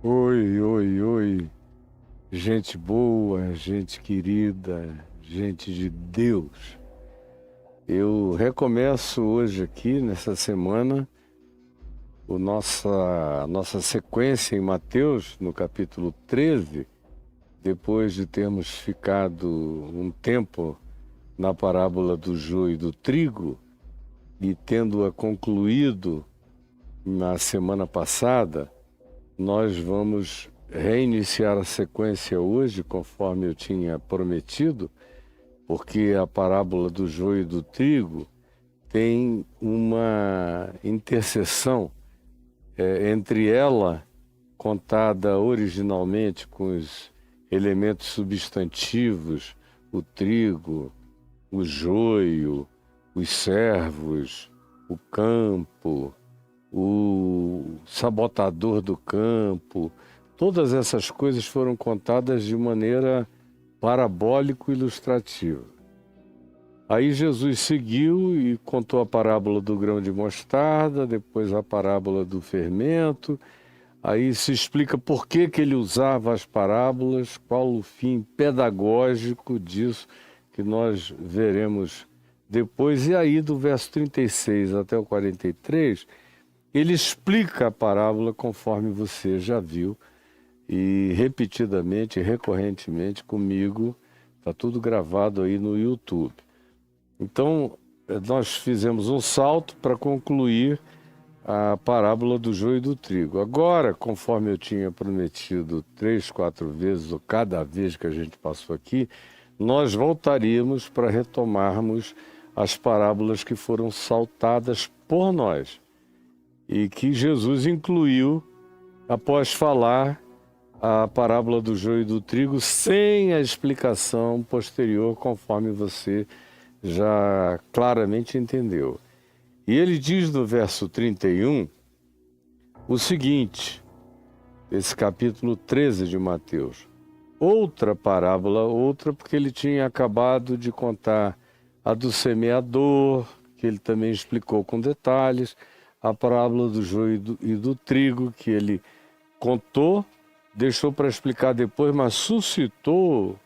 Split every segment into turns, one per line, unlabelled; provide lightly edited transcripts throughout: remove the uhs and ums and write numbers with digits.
Oi, oi, oi, gente boa, gente querida, gente de Deus. Eu recomeço hoje aqui, nessa semana, a nossa sequência em Mateus, no capítulo 13, depois de termos ficado um tempo na parábola do joio e do trigo, e tendo-a concluído na semana passada. Nós vamos reiniciar a sequência hoje, conforme eu tinha prometido, porque a parábola do joio e do trigo tem uma interseção entre ela, contada originalmente com os elementos substantivos, o trigo, o joio, os servos, o campo, o sabotador do campo. Todas essas coisas foram contadas de maneira parabólico-ilustrativa. Aí Jesus seguiu e contou a parábola do grão de mostarda, depois a parábola do fermento. Aí se explica por que ele usava as parábolas, qual o fim pedagógico disso, que nós veremos depois. E aí, do verso 36 até o 43, ele explica a parábola conforme você já viu, e repetidamente, recorrentemente comigo, está tudo gravado aí no YouTube. Então, nós fizemos um salto para concluir a parábola do joio e do trigo. Agora, conforme eu tinha prometido 3, 4 vezes, ou cada vez que a gente passou aqui, nós voltaríamos para retomarmos as parábolas que foram saltadas por nós e que Jesus incluiu após falar a parábola do joio e do trigo sem a explicação posterior, conforme você já claramente entendeu. E ele diz no verso 31 o seguinte, esse capítulo 13 de Mateus: outra parábola, porque ele tinha acabado de contar a do semeador, que ele também explicou com detalhes, a parábola do joio e do trigo, que ele contou, deixou para explicar depois, mas suscitou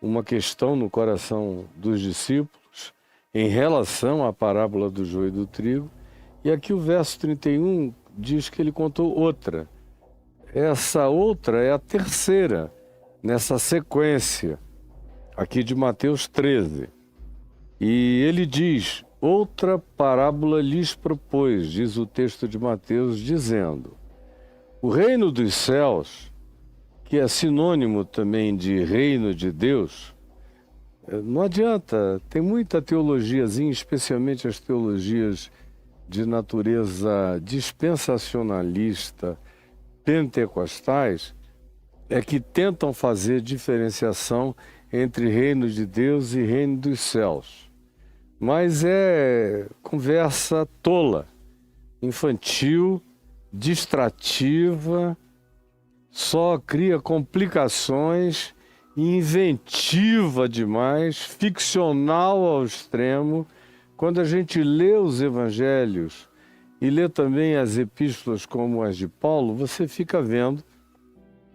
uma questão no coração dos discípulos em relação à parábola do joio e do trigo. E aqui o verso 31 diz que ele contou outra. Essa outra é a terceira nessa sequência aqui de Mateus 13. E ele diz: outra parábola lhes propôs, diz o texto de Mateus, dizendo: o reino dos céus, que é sinônimo também de reino de Deus, não adianta, tem muita teologiazinha, especialmente as teologias de natureza dispensacionalista, pentecostais, é que tentam fazer diferenciação entre reino de Deus e reino dos céus. Mas é conversa tola, infantil, distrativa, só cria complicações, inventiva demais, ficcional ao extremo. Quando a gente lê os evangelhos e lê também as epístolas como as de Paulo, você fica vendo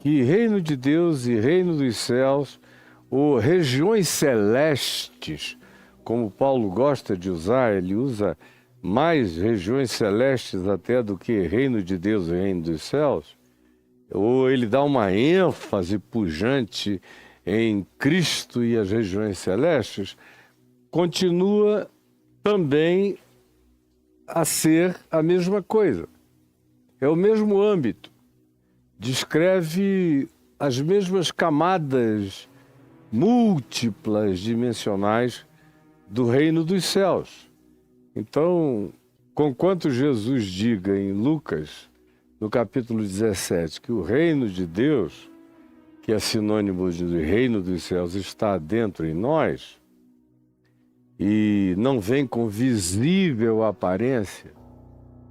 que reino de Deus e reino dos céus, ou regiões celestes, como Paulo gosta de usar, ele usa mais regiões celestes até do que reino de Deus e reino dos céus, ou ele dá uma ênfase pujante em Cristo e as regiões celestes, continua também a ser a mesma coisa. É o mesmo âmbito. Descreve as mesmas camadas múltiplas dimensionais do reino dos céus. Então, conquanto Jesus diga em Lucas, no capítulo 17, que o reino de Deus, que é sinônimo de reino dos céus, está dentro em nós, e não vem com visível aparência,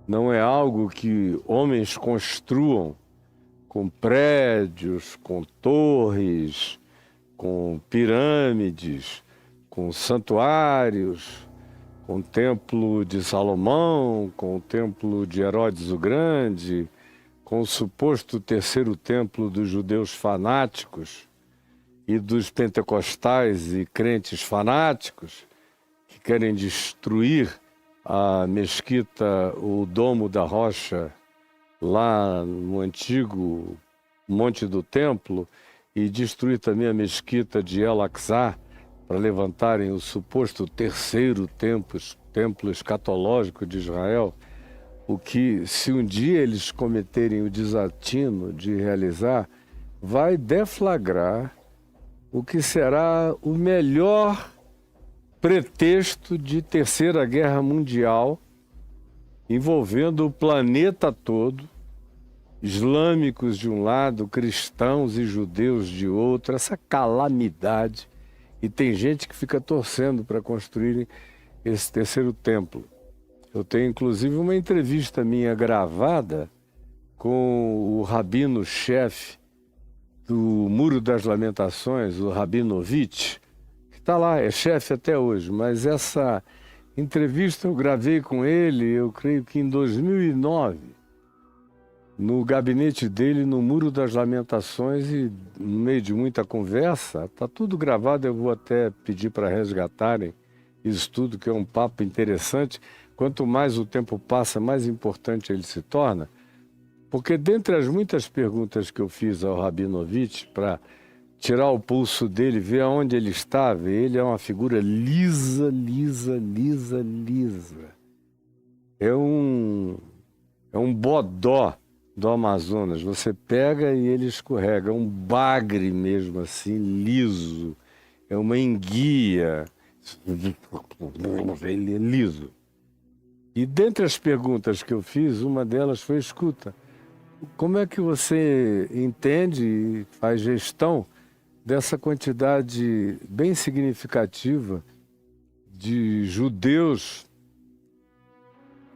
não é algo que homens construam com prédios, com torres, com pirâmides, com santuários, com o templo de Salomão, com o templo de Herodes o Grande, com o suposto terceiro templo dos judeus fanáticos e dos pentecostais e crentes fanáticos que querem destruir a mesquita, o Domo da Rocha, lá no antigo Monte do Templo, e destruir também a mesquita de El-Aqsa para levantarem o suposto terceiro templo escatológico de Israel, o que, se um dia eles cometerem o desatino de realizar, vai deflagrar o que será o melhor pretexto de terceira guerra mundial, envolvendo o planeta todo, islâmicos de um lado, cristãos e judeus de outro, essa calamidade. E tem gente que fica torcendo para construírem esse terceiro templo. Eu tenho inclusive uma entrevista minha gravada com o rabino-chefe do Muro das Lamentações, o Rabinovich, que está lá, é chefe até hoje, mas essa entrevista eu gravei com ele, eu creio que em 2009, no gabinete dele, no Muro das Lamentações, e no meio de muita conversa, está tudo gravado, eu vou até pedir para resgatarem isso tudo, que é um papo interessante. Quanto mais o tempo passa, mais importante ele se torna, porque dentre as muitas perguntas que eu fiz ao Rabinovich para tirar o pulso dele, ver aonde ele estava, ele é uma figura lisa. É um bodó do Amazonas. Você pega e ele escorrega, é um bagre mesmo assim, liso. É uma enguia. Ele é liso. E dentre as perguntas que eu fiz, uma delas foi: escuta, como é que você entende e faz gestão dessa quantidade bem significativa de judeus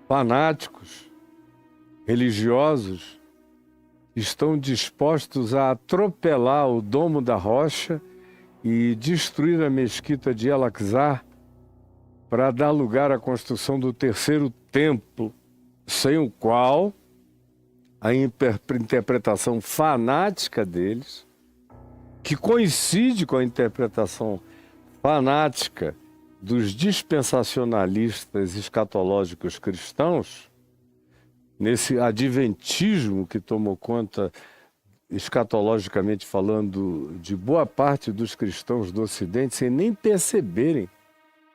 fanáticos, religiosos, que estão dispostos a atropelar o Domo da Rocha e destruir a mesquita de El-Aqsa para dar lugar à construção do terceiro templo, sem o qual a interpretação fanática deles, que coincide com a interpretação fanática dos dispensacionalistas escatológicos cristãos, nesse adventismo que tomou conta, escatologicamente falando, de boa parte dos cristãos do Ocidente, sem nem perceberem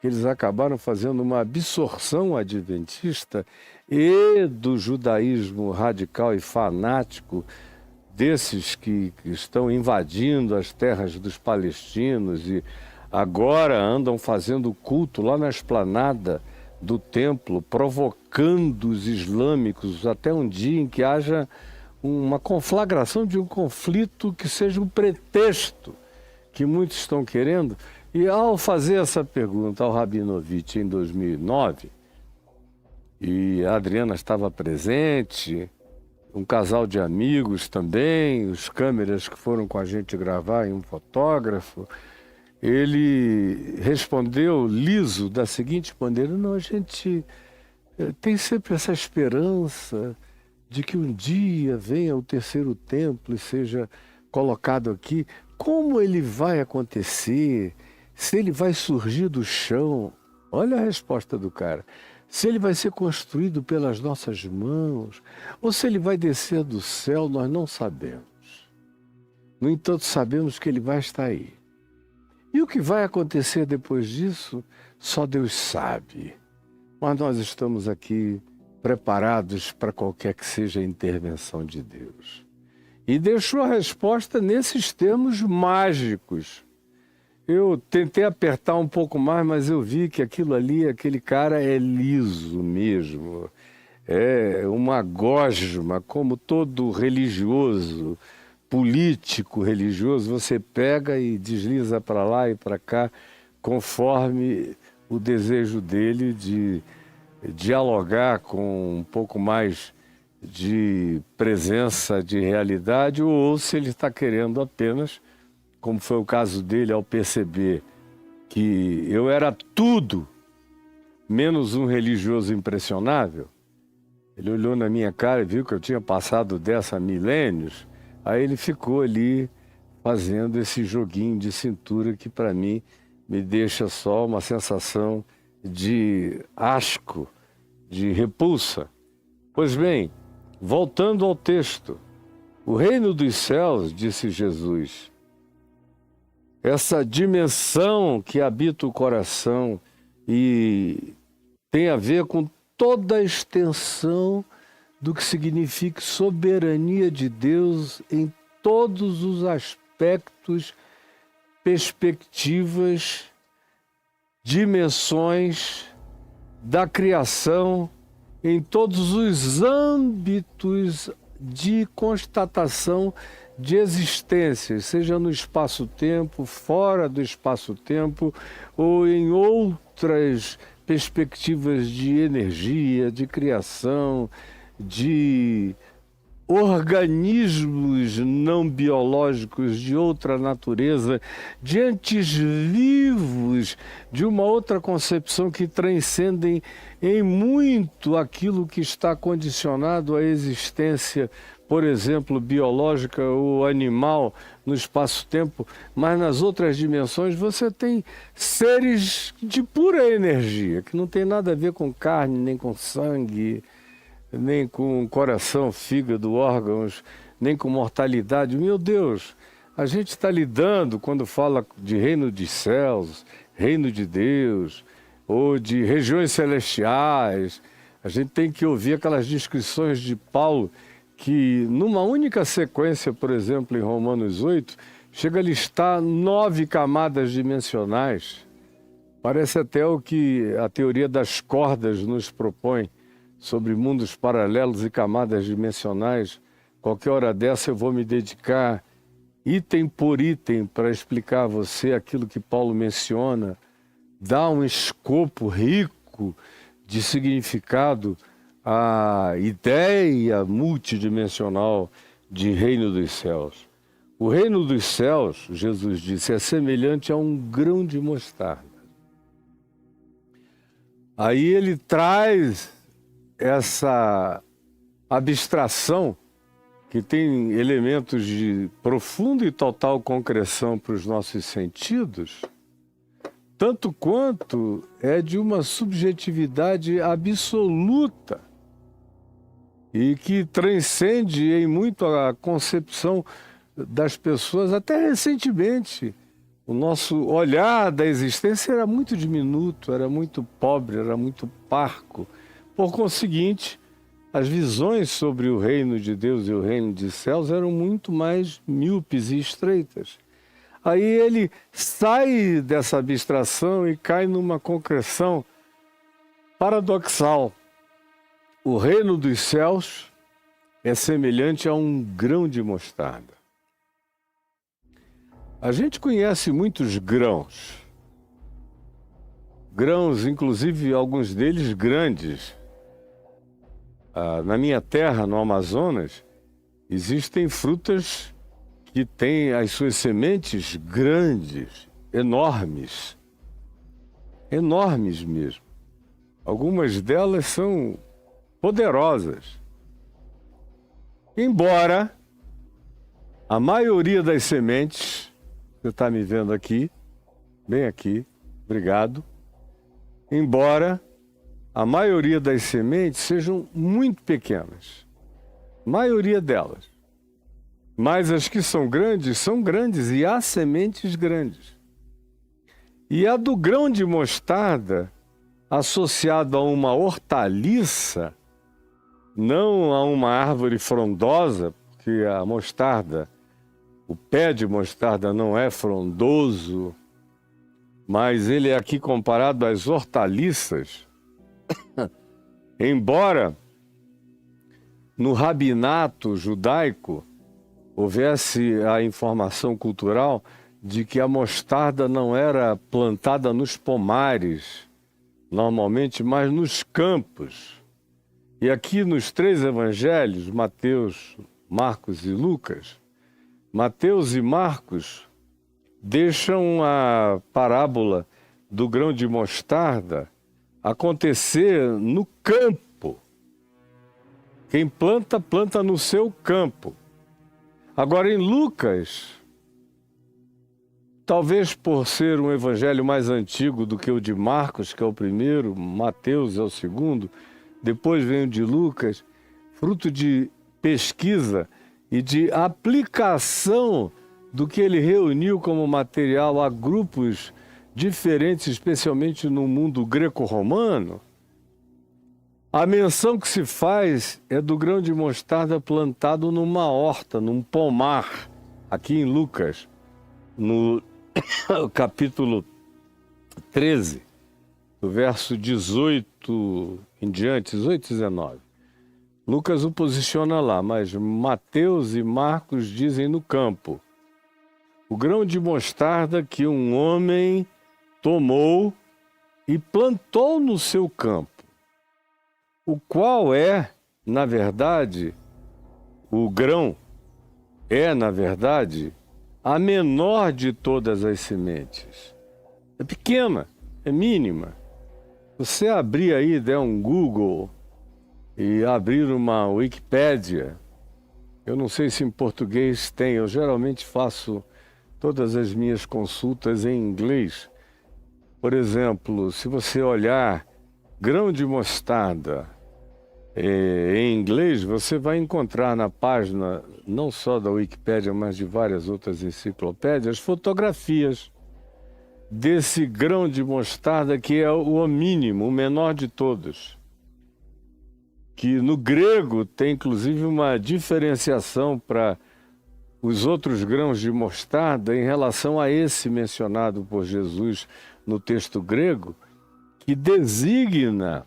que eles acabaram fazendo uma absorção adventista e do judaísmo radical e fanático desses que estão invadindo as terras dos palestinos e agora andam fazendo culto lá na esplanada do templo, provocando os islâmicos até um dia em que haja uma conflagração de um conflito que seja um pretexto que muitos estão querendo. E ao fazer essa pergunta ao Rabinovich em 2009, e a Adriana estava presente, um casal de amigos também, os câmeras que foram com a gente gravar e um fotógrafo, ele respondeu liso da seguinte maneira: não, a gente tem sempre essa esperança de que um dia venha o terceiro templo e seja colocado aqui. Como ele vai acontecer? Se ele vai surgir do chão? Olha a resposta do cara. Se ele vai ser construído pelas nossas mãos, ou se ele vai descer do céu, nós não sabemos. No entanto, sabemos que ele vai estar aí. E o que vai acontecer depois disso, só Deus sabe. Mas nós estamos aqui preparados para qualquer que seja a intervenção de Deus. E deixou a resposta nesses termos mágicos. Eu tentei apertar um pouco mais, mas eu vi que aquilo ali, aquele cara é liso mesmo. É uma gosma, como todo religioso, político religioso, você pega e desliza para lá e para cá, conforme o desejo dele de dialogar com um pouco mais de presença, de realidade, ou se ele está querendo apenas, como foi o caso dele ao perceber que eu era tudo menos um religioso impressionável, Ele olhou na minha cara e viu que eu tinha passado dessa há milênios. Aí ele ficou ali fazendo esse joguinho de cintura que para mim me deixa só uma sensação de asco, de repulsa. Pois bem, voltando ao texto, o reino dos céus, disse Jesus, essa dimensão que habita o coração e tem a ver com toda a extensão do que significa soberania de Deus em todos os aspectos, perspectivas, dimensões da criação, em todos os âmbitos de constatação de existência, seja no espaço-tempo, fora do espaço-tempo, ou em outras perspectivas de energia, de criação, de organismos não biológicos de outra natureza, de entes vivos, de uma outra concepção que transcendem em muito aquilo que está condicionado à existência, por exemplo, biológica ou animal no espaço-tempo, mas nas outras dimensões você tem seres de pura energia, que não tem nada a ver com carne, nem com sangue, nem com coração, fígado, órgãos, nem com mortalidade. Meu Deus, a gente está lidando, quando fala de reino dos céus, reino de Deus, ou de regiões celestiais, a gente tem que ouvir aquelas descrições de Paulo, que numa única sequência, por exemplo, em Romanos 8, chega a listar 9 camadas dimensionais. Parece até o que a teoria das cordas nos propõe, sobre mundos paralelos e camadas dimensionais. Qualquer hora dessa eu vou me dedicar item por item para explicar a você aquilo que Paulo menciona, dá um escopo rico de significado à ideia multidimensional de reino dos céus. O reino dos céus, Jesus disse, é semelhante a um grão de mostarda. Aí ele traz essa abstração que tem elementos de profunda e total concreção para os nossos sentidos, tanto quanto é de uma subjetividade absoluta e que transcende em muito a concepção das pessoas, até recentemente. O nosso olhar da existência era muito diminuto, era muito pobre, era muito parco. Por conseguinte, as visões sobre o reino de Deus e o reino dos céus eram muito mais míopes e estreitas. Aí ele sai dessa abstração e cai numa concreção paradoxal. O reino dos céus é semelhante a um grão de mostarda. A gente conhece muitos grãos. Grãos, inclusive alguns deles grandes. Na minha terra, no Amazonas, existem frutas que têm as suas sementes grandes, enormes. Enormes mesmo. Algumas delas são poderosas. Embora a maioria das sementes, você está me vendo aqui, bem aqui, obrigado. Embora a maioria das sementes sejam muito pequenas. Maioria delas. Mas as que são grandes e há sementes grandes. E a do grão de mostarda, associado a uma hortaliça, não a uma árvore frondosa, porque a mostarda, o pé de mostarda não é frondoso, mas ele é aqui comparado às hortaliças. Embora no rabinato judaico houvesse a informação cultural de que a mostarda não era plantada nos pomares, normalmente, mas nos campos. E aqui nos 3 evangelhos, Mateus, Marcos e Lucas, Mateus e Marcos deixam a parábola do grão de mostarda acontecer no campo. Quem planta, planta no seu campo. Agora, em Lucas, talvez por ser um evangelho mais antigo do que o de Marcos, que é o primeiro, Mateus é o segundo, depois vem o de Lucas, fruto de pesquisa e de aplicação do que ele reuniu como material a grupos diferentes, especialmente no mundo greco-romano, a menção que se faz é do grão de mostarda plantado numa horta, num pomar, aqui em Lucas, no capítulo 13, do verso 18 em diante, 18 e 19. Lucas o posiciona lá, mas Mateus e Marcos dizem no campo. O grão de mostarda que um homem tomou e plantou no seu campo, o qual é, na verdade, o grão é, na verdade, a menor de todas as sementes. É pequena, é mínima. Você abrir aí, der um Google e abrir uma Wikipédia, eu não sei se em português tem, eu geralmente faço todas as minhas consultas em inglês. Por exemplo, se você olhar grão de mostarda em inglês, você vai encontrar na página, não só da Wikipédia, mas de várias outras enciclopédias, fotografias desse grão de mostarda que é o mínimo, o menor de todos. Que no grego tem inclusive uma diferenciação para os outros grãos de mostarda em relação a esse mencionado por Jesus no texto grego, que designa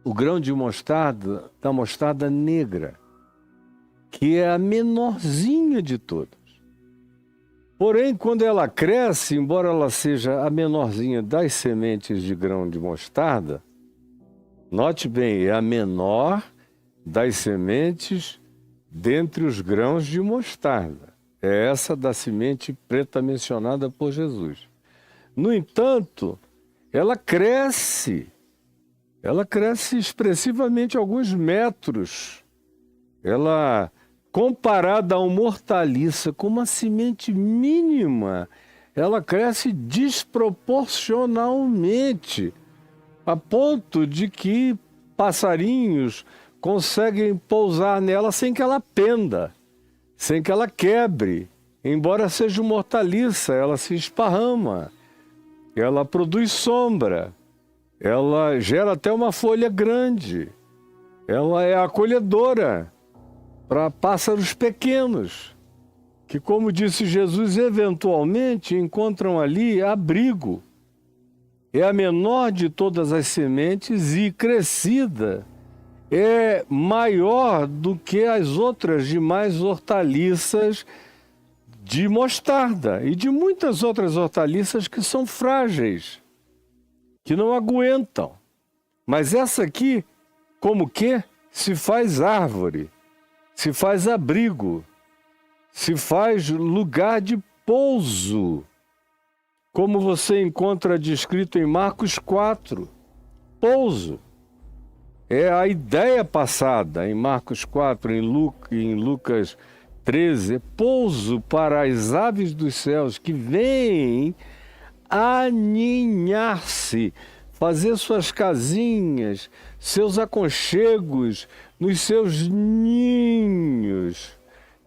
o grão de mostarda, da mostarda negra, que é a menorzinha de todas. Porém, quando ela cresce, embora ela seja a menorzinha das sementes de grão de mostarda, note bem, é a menor das sementes dentre os grãos de mostarda. É essa da semente preta mencionada por Jesus. No entanto, ela cresce expressivamente alguns metros. Ela, comparada a uma hortaliça com uma semente mínima, ela cresce desproporcionalmente, a ponto de que passarinhos conseguem pousar nela sem que ela penda, sem que ela quebre. Embora seja uma hortaliça, ela se esparrama, ela produz sombra, ela gera até uma folha grande, ela é acolhedora para pássaros pequenos, que, como disse Jesus, eventualmente encontram ali abrigo. É a menor de todas as sementes e crescida é maior do que as outras demais hortaliças de mostarda e de muitas outras hortaliças que são frágeis, que não aguentam. Mas essa aqui, como que se faz árvore, se faz abrigo, se faz lugar de pouso, como você encontra descrito em Marcos 4, pouso. É a ideia passada em Marcos 4, em Lucas 13, pouso para as aves dos céus que vêm aninhar-se, fazer suas casinhas, seus aconchegos nos seus ninhos.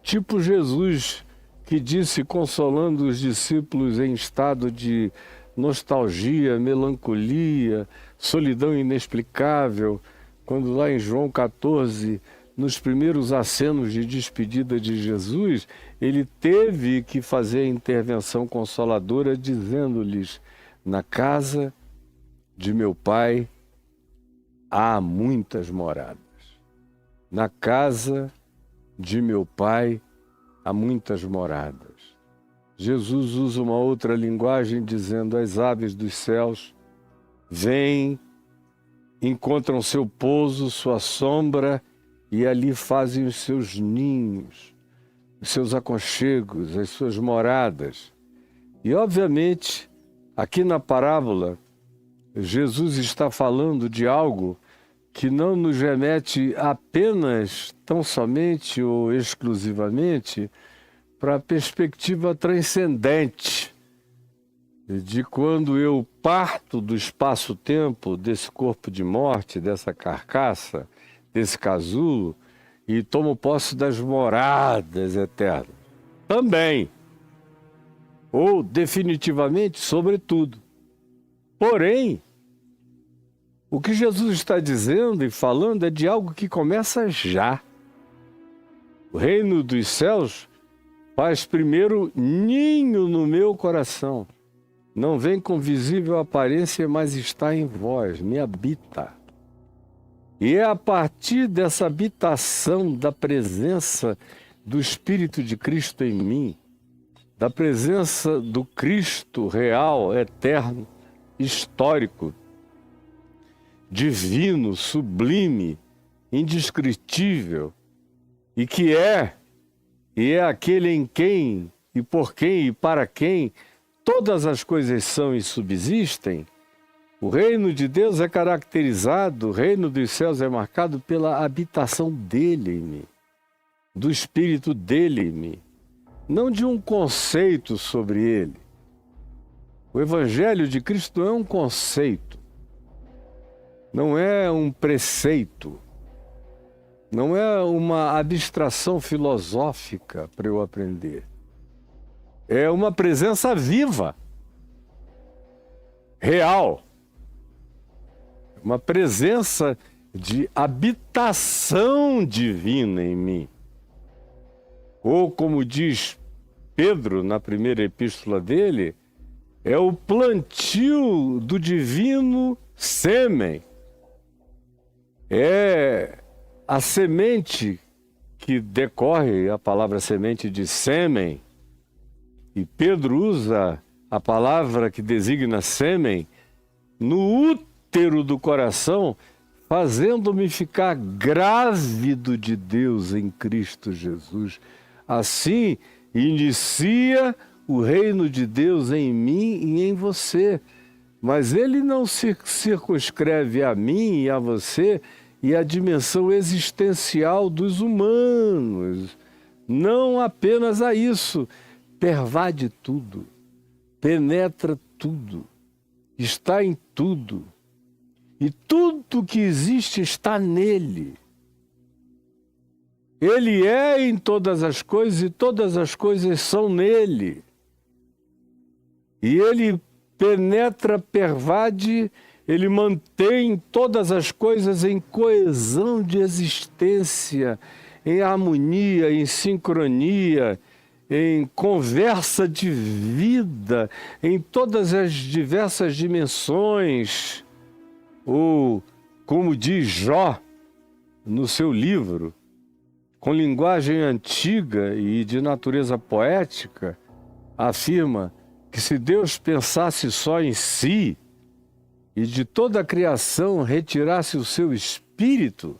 Tipo Jesus, que disse, consolando os discípulos em estado de nostalgia, melancolia, solidão inexplicável, quando lá em João 14, nos primeiros acenos de despedida de Jesus, ele teve que fazer a intervenção consoladora, dizendo-lhes: na casa de meu Pai há muitas moradas. Na casa de meu Pai há muitas moradas. Jesus usa uma outra linguagem, dizendo: as aves dos céus vêm, encontram seu pouso, sua sombra, e ali fazem os seus ninhos, os seus aconchegos, as suas moradas. E, obviamente, aqui na parábola, Jesus está falando de algo que não nos remete apenas, tão somente ou exclusivamente, para a perspectiva transcendente de quando eu parto do espaço-tempo desse corpo de morte, dessa carcaça, desse casulo, e tomo posse das moradas eternas. Também, ou definitivamente, sobretudo. Porém, o que Jesus está dizendo e falando é de algo que começa já. O reino dos céus faz primeiro ninho no meu coração. Não vem com visível aparência, mas está em vós, me habita. E é a partir dessa habitação da presença do Espírito de Cristo em mim, da presença do Cristo real, eterno, histórico, divino, sublime, indescritível, e que é aquele em quem, e por quem, e para quem todas as coisas são e subsistem. O reino de Deus é caracterizado, o reino dos céus é marcado pela habitação dele em mim, do Espírito dele em mim, não de um conceito sobre ele. O Evangelho de Cristo não é um conceito, não é um preceito, não é uma abstração filosófica para eu aprender. É uma presença viva, real, uma presença de habitação divina em mim. Ou, como diz Pedro na primeira epístola dele, é o plantio do divino sêmen. É a semente que decorre, a palavra semente de sêmen, e Pedro usa a palavra que designa sêmen no útero do coração, fazendo-me ficar grávido de Deus em Cristo Jesus. Assim, inicia o reino de Deus em mim e em você. Mas ele não se circunscreve a mim e a você e a dimensão existencial dos humanos. Não apenas a isso. Pervade tudo, penetra tudo, está em tudo. E tudo que existe está nele. Ele é em todas as coisas e todas as coisas são nele. E ele penetra, pervade, ele mantém todas as coisas em coesão de existência, em harmonia, em sincronia, em conversa de vida, em todas as diversas dimensões. Ou, como diz Jó no seu livro, com linguagem antiga e de natureza poética, afirma que se Deus pensasse só em si e de toda a criação retirasse o seu espírito,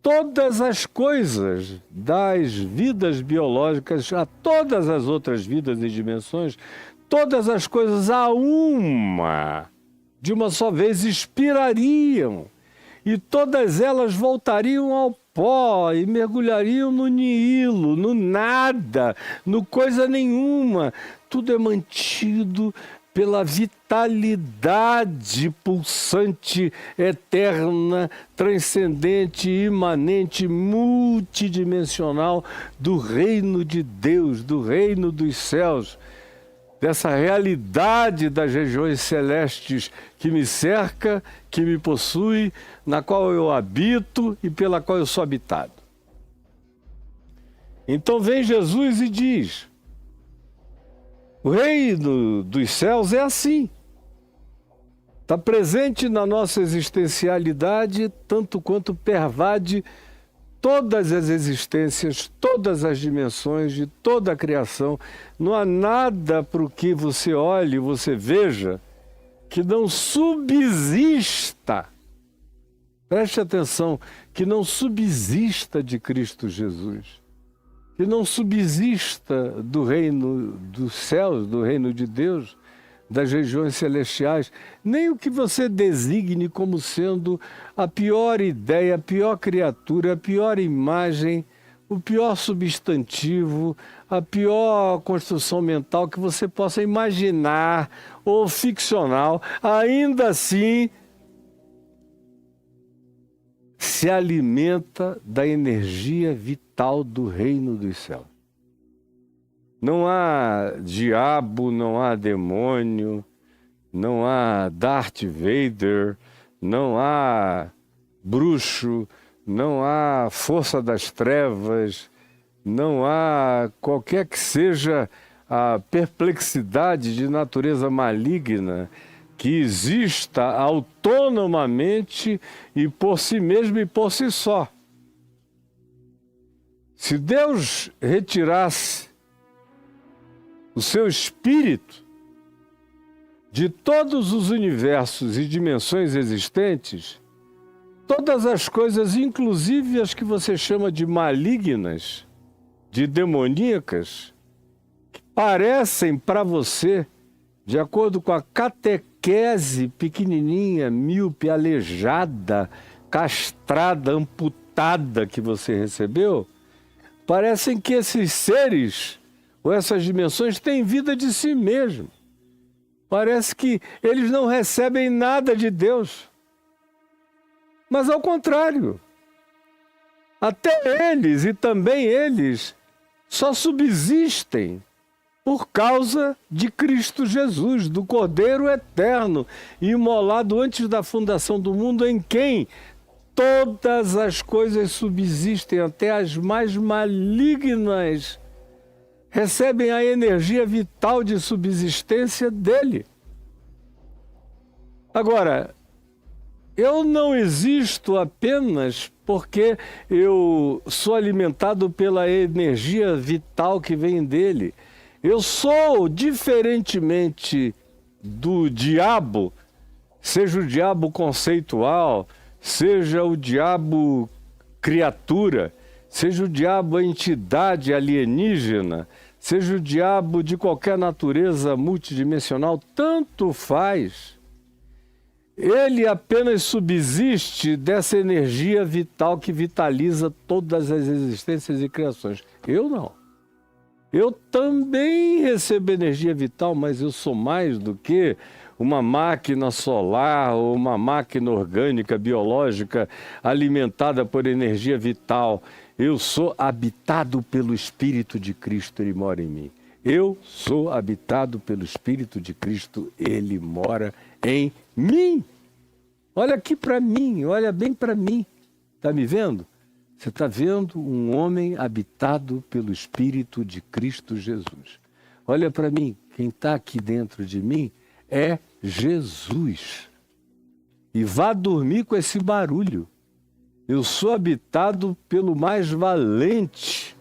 todas as coisas, das vidas biológicas a todas as outras vidas e dimensões, todas as coisas a uma, de uma só vez, expirariam, e todas elas voltariam ao pó e mergulhariam no nihilo, no nada, no coisa nenhuma. Tudo é mantido pela vitalidade pulsante, eterna, transcendente, imanente, multidimensional do reino de Deus, do reino dos céus, dessa realidade das regiões celestes que me cerca, que me possui, na qual eu habito e pela qual eu sou habitado. Então vem Jesus e diz: o reino dos céus é assim. Está presente na nossa existencialidade, tanto quanto pervade todas as existências, todas as dimensões de toda a criação. Não há nada para o que você olhe, você veja, que não subsista. Preste atenção, que não subsista de Cristo Jesus. Que não subsista do reino dos céus, do reino de Deus, das regiões celestiais, nem o que você designe como sendo a pior ideia, a pior criatura, a pior imagem, o pior substantivo, a pior construção mental que você possa imaginar ou ficcional, ainda assim se alimenta da energia vital do reino dos céus. Não há diabo, não há demônio, não há Darth Vader, não há bruxo, não há força das trevas, não há qualquer que seja a perplexidade de natureza maligna que exista autonomamente e por si mesmo e por si só. Se Deus retirasse o seu espírito de todos os universos e dimensões existentes, todas as coisas, inclusive as que você chama de malignas, de demoníacas, que parecem para você, de acordo com a catequese pequenininha, míope, aleijada, castrada, amputada que você recebeu, parecem que esses seres ou essas dimensões têm vida de si mesmo. Parece que eles não recebem nada de Deus. Mas ao contrário, até eles e também eles só subsistem por causa de Cristo Jesus, do Cordeiro Eterno, imolado antes da fundação do mundo, em quem todas as coisas subsistem, até as mais malignas, recebem a energia vital de subsistência dele. Agora, eu não existo apenas porque eu sou alimentado pela energia vital que vem dele. Eu sou, diferentemente do diabo, seja o diabo conceitual, seja o diabo criatura, seja o diabo entidade alienígena, seja o diabo de qualquer natureza multidimensional, tanto faz. Ele apenas subsiste dessa energia vital que vitaliza todas as existências e criações. Eu não. Eu também recebo energia vital, mas eu sou mais do que uma máquina solar ou uma máquina orgânica, biológica, alimentada por energia vital. Eu sou habitado pelo Espírito de Cristo, ele mora em mim. Eu sou habitado pelo Espírito de Cristo, ele mora em mim. Olha aqui para mim, olha bem para mim. Está me vendo? Você está vendo um homem habitado pelo Espírito de Cristo Jesus. Olha para mim, quem está aqui dentro de mim é Jesus. E vá dormir com esse barulho. Eu sou habitado pelo mais valente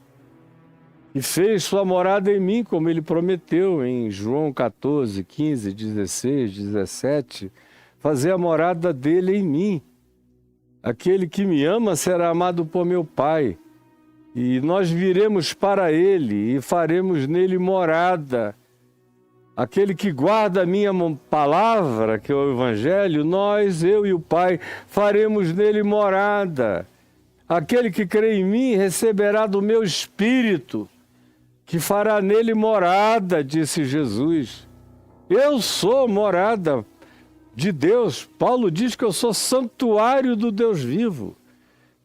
e fez sua morada em mim, como ele prometeu em João 14, 15, 16, 17, fazer a morada dele em mim. Aquele que me ama será amado por meu Pai, e nós viremos para ele e faremos nele morada. Aquele que guarda a minha palavra, que é o Evangelho, eu e o Pai, faremos nele morada. Aquele que crê em mim receberá do meu Espírito, que fará nele morada, disse Jesus. Eu sou morada de Deus. Paulo diz que eu sou santuário do Deus vivo.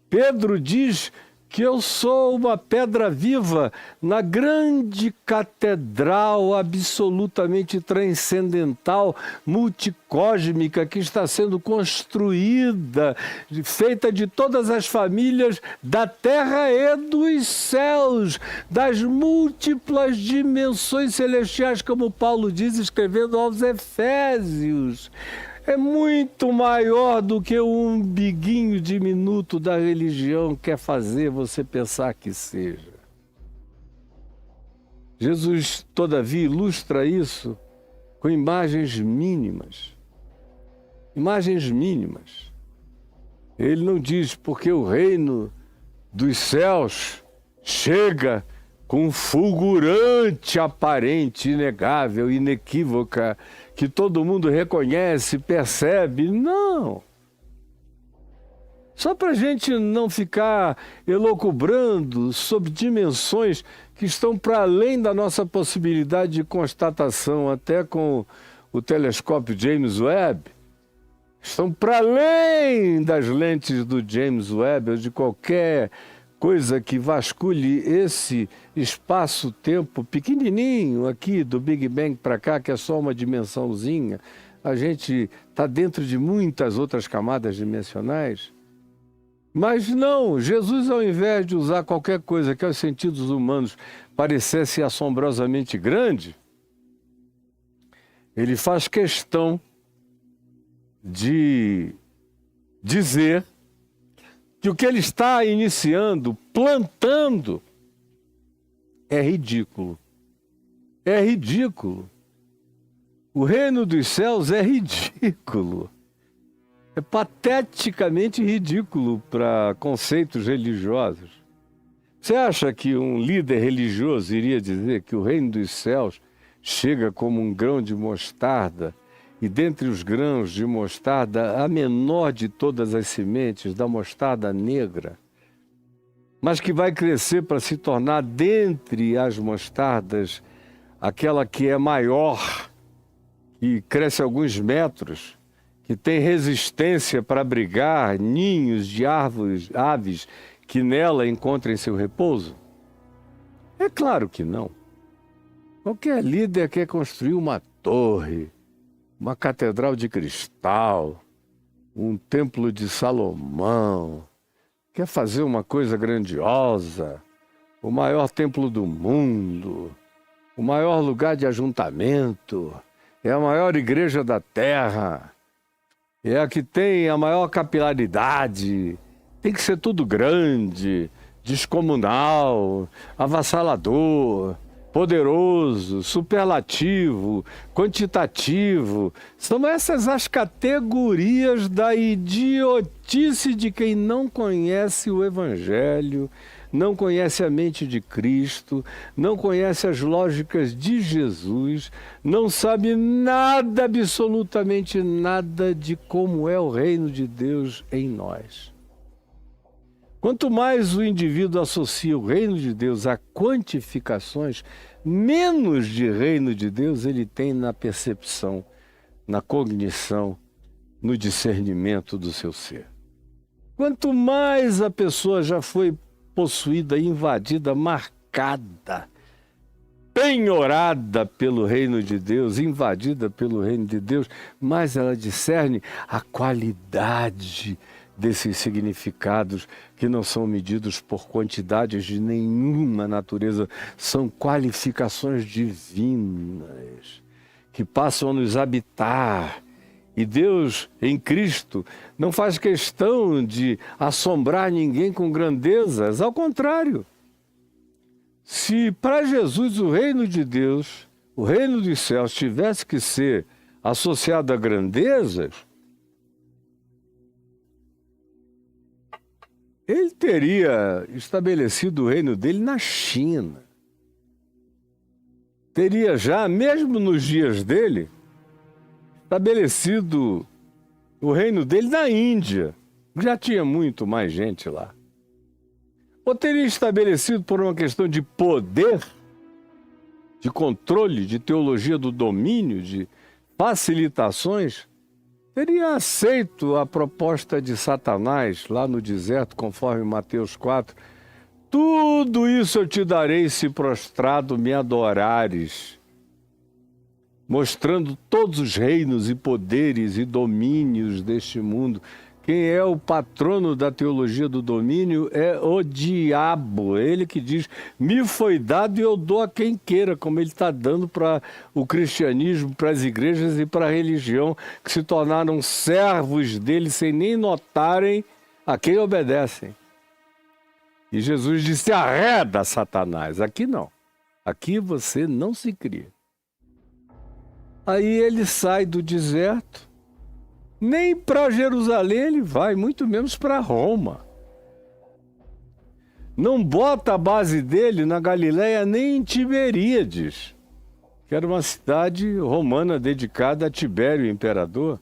Pedro diz que eu sou uma pedra viva na grande catedral absolutamente transcendental, multicósmica, que está sendo construída, feita de todas as famílias da terra e dos céus, das múltiplas dimensões celestiais, como Paulo diz, escrevendo aos Efésios. É muito maior do que o umbiguinho diminuto da religião quer fazer você pensar que seja. Jesus, todavia, ilustra isso com imagens mínimas. Imagens mínimas. Ele não diz porque o reino dos céus chega com fulgurante, aparente, inegável, inequívoca, que todo mundo reconhece, percebe. Não. Só para a gente não ficar elucubrando sobre dimensões que estão para além da nossa possibilidade de constatação, até com o telescópio James Webb, estão para além das lentes do James Webb ou de qualquer coisa que vasculhe esse espaço-tempo pequenininho aqui do Big Bang para cá, que é só uma dimensãozinha. A gente está dentro de muitas outras camadas dimensionais. Mas não, Jesus, ao invés de usar qualquer coisa que aos sentidos humanos parecesse assombrosamente grande, ele faz questão de dizer que o que ele está iniciando, plantando, é ridículo. É ridículo. O reino dos céus é ridículo. É pateticamente ridículo para conceitos religiosos. Você acha que um líder religioso iria dizer que o reino dos céus chega como um grão de mostarda, e dentre os grãos de mostarda, a menor de todas as sementes, da mostarda negra, mas que vai crescer para se tornar, dentre as mostardas, aquela que é maior, que cresce alguns metros, que tem resistência para abrigar ninhos de árvores, aves que nela encontrem seu repouso? É claro que não. Qualquer líder quer construir uma torre, uma catedral de cristal, um templo de Salomão, quer fazer uma coisa grandiosa, o maior templo do mundo, o maior lugar de ajuntamento, é a maior igreja da terra, é a que tem a maior capilaridade, tem que ser tudo grande, descomunal, avassalador, poderoso, superlativo, quantitativo. São essas as categorias da idiotice de quem não conhece o Evangelho, não conhece a mente de Cristo, não conhece as lógicas de Jesus, não sabe nada, absolutamente nada, de como é o reino de Deus em nós. Quanto mais o indivíduo associa o reino de Deus a quantificações, menos de reino de Deus ele tem na percepção, na cognição, no discernimento do seu ser. Quanto mais a pessoa já foi possuída, invadida, marcada, penhorada pelo reino de Deus, invadida pelo reino de Deus, mais ela discerne a qualidade desses significados que não são medidos por quantidades de nenhuma natureza, são qualificações divinas que passam a nos habitar. E Deus, em Cristo, não faz questão de assombrar ninguém com grandezas, ao contrário. Se para Jesus o reino de Deus, o reino dos céus, tivesse que ser associado a grandezas, ele teria estabelecido o reino dele na China. Teria já, mesmo nos dias dele, estabelecido o reino dele na Índia. Já tinha muito mais gente lá. Ou teria estabelecido por uma questão de poder, de controle, de teologia do domínio, de facilitações, teria aceito a proposta de Satanás lá no deserto, conforme Mateus 4. Tudo isso eu te darei se prostrado me adorares, mostrando todos os reinos e poderes e domínios deste mundo. Quem é o patrono da teologia do domínio é o diabo. Ele que diz, me foi dado e eu dou a quem queira, como ele está dando para o cristianismo, para as igrejas e para a religião, que se tornaram servos dele sem nem notarem a quem obedecem. E Jesus disse, arreda, Satanás. Aqui não. Aqui você não se cria. Aí ele sai do deserto, nem para Jerusalém ele vai, muito menos para Roma. Não bota a base dele na Galileia nem em Tiberíades, que era uma cidade romana dedicada a Tibério, imperador.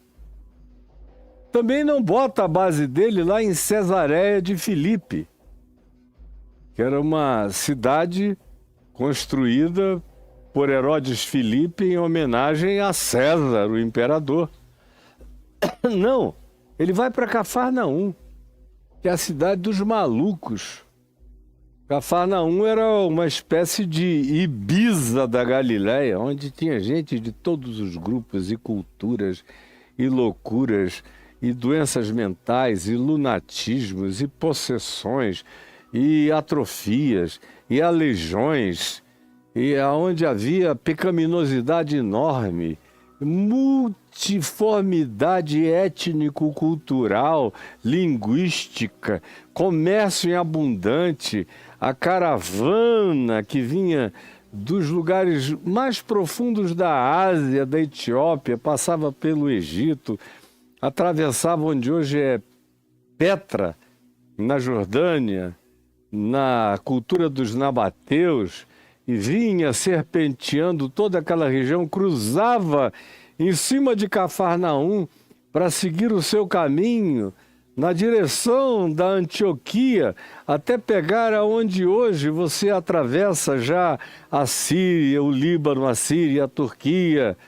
Também não bota a base dele lá em Cesareia de Filipe, que era uma cidade construída por Herodes Filipe em homenagem a César, o imperador. Não, ele vai para Cafarnaum, que é a cidade dos malucos. Cafarnaum era uma espécie de Ibiza da Galileia, onde tinha gente de todos os grupos e culturas e loucuras e doenças mentais e lunatismos e possessões e atrofias e aleijões, e aonde havia pecaminosidade enorme, multiformidade étnico-cultural, linguística, comércio em abundante, a caravana que vinha dos lugares mais profundos da Ásia, da Etiópia, passava pelo Egito, atravessava onde hoje é Petra, na Jordânia, na cultura dos nabateus, e vinha serpenteando toda aquela região, cruzava em cima de Cafarnaum para seguir o seu caminho na direção da Antioquia, até pegar aonde hoje você atravessa já a Síria, o Líbano, a Síria, a Turquia,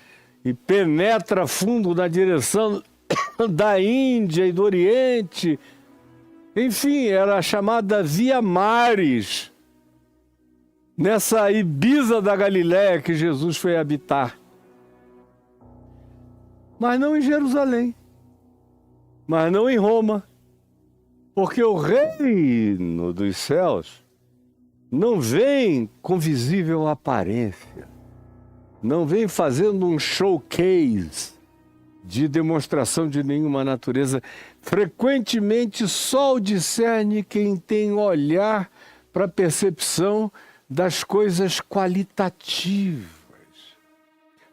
e penetra fundo na direção da Índia e do Oriente. Enfim, era a chamada Via Maris, nessa Ibiza da Galiléia que Jesus foi habitar. Mas não em Jerusalém, mas não em Roma, porque o reino dos céus não vem com visível aparência, não vem fazendo um showcase de demonstração de nenhuma natureza. Frequentemente só o discerne quem tem olhar para a percepção das coisas qualitativas,